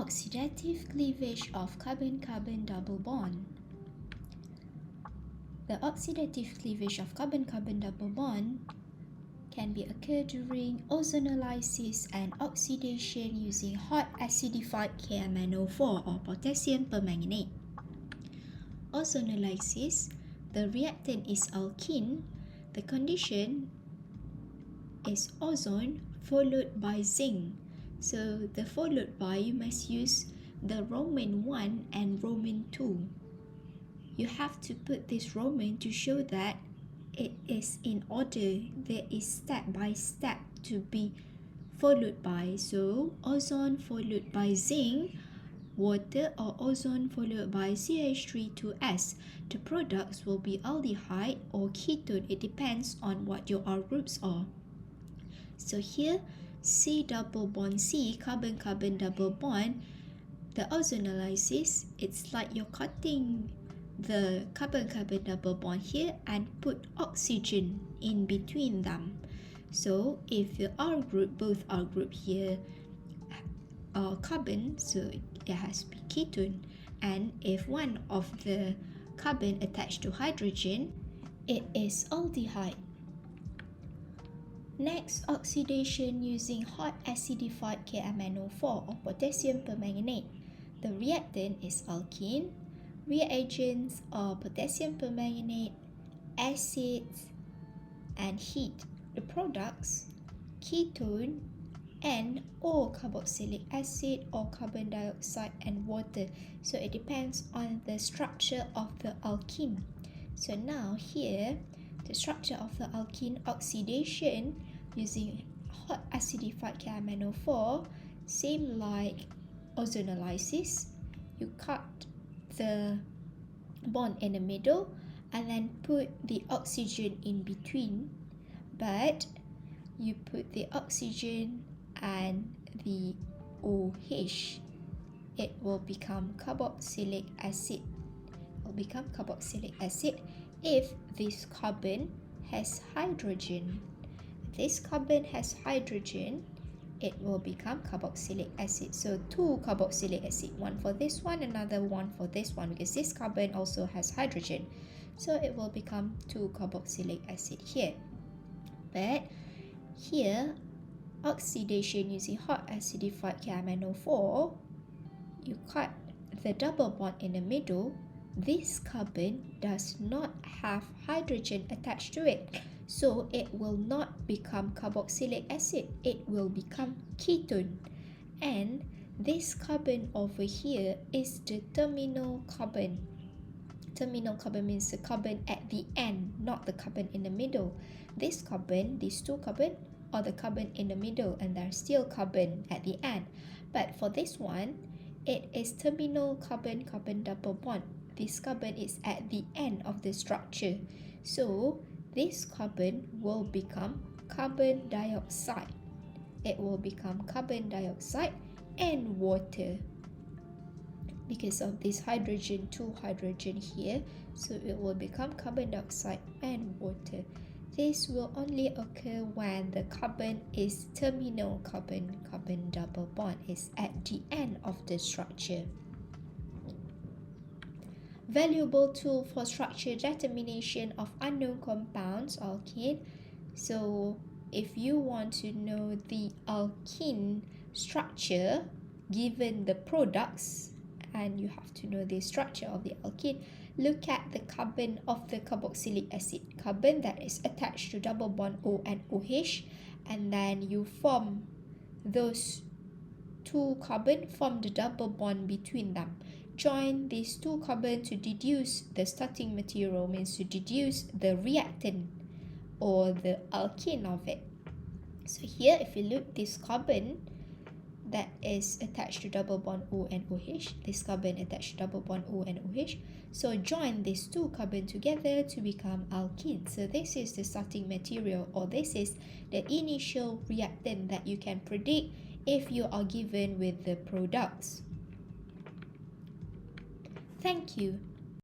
Oxidative cleavage of carbon-carbon double bond. The oxidative cleavage of carbon-carbon double bond can be occurred during ozonolysis and oxidation using hot acidified KMnO4 or potassium permanganate. Ozonolysis, the reactant is alkene. The condition is ozone followed by zinc. So the followed by, you must use the Roman 1 and Roman 2. You have to put this Roman to show that it is in order. There is step by step to be followed by. So ozone followed by zinc, water, or ozone followed by CH3,2S. The products will be aldehyde or ketone. It depends on what your R groups are. So here, C double bond C, carbon-carbon double bond, the ozonolysis, it's like you're cutting the carbon-carbon double bond here and put oxygen in between them. So if the R group, both R group here are carbon, so it has to be ketone. And if one of the carbon attached to hydrogen, it is aldehyde. Next, oxidation using hot acidified KMnO4 or potassium permanganate. The reactant is alkene. Reagents are potassium permanganate, acids, and heat. The products, ketone and or carboxylic acid or carbon dioxide and water. So it depends on the structure of the alkene. So now here, the structure of the alkene oxidation using hot acidified KMnO4, same like ozonolysis. You cut the bond in the middle and then put the oxygen in between, but you put the oxygen and the OH. It will become carboxylic acid. It will become carboxylic acid if this carbon has hydrogen. If this carbon has hydrogen, it will become carboxylic acid. So two carboxylic acid, one for this one, another one for this one, because this carbon also has hydrogen. So it will become two carboxylic acid here. But here, oxidation using hot acidified KMnO4, you cut the double bond in the middle. This carbon does not have hydrogen attached to it, so it will not become carboxylic acid. It will become ketone. And this carbon over here is the terminal carbon. Terminal carbon means the carbon at the end, not the carbon in the middle. This carbon, these two carbon, are the carbon in the middle, and there's still carbon at the end. But for this one, it is terminal carbon-carbon double bond. This carbon is at the end of the structure. So this carbon will become carbon dioxide. It will become carbon dioxide and water because of this hydrogen, two hydrogen here. So it will become carbon dioxide and water. This will only occur when the carbon is terminal carbon-carbon double bond, is at the end of the structure. Valuable tool for structure determination of unknown compounds, alkene. So if you want to know the alkene structure given the products, and you have to know the structure of the alkene, look at the carbon of the carboxylic acid, carbon that is attached to double bond O and OH, and then you form those two carbon, form the double bond between them. Join these two carbon to deduce the starting material, means to deduce the reactant or the alkene of it. So here, if you look, this carbon that is attached to double bond O and OH, this carbon attached to double bond O and OH. So join these two carbon together to become alkene. So this is the starting material, or this is the initial reactant that you can predict if you are given with the products. Thank you.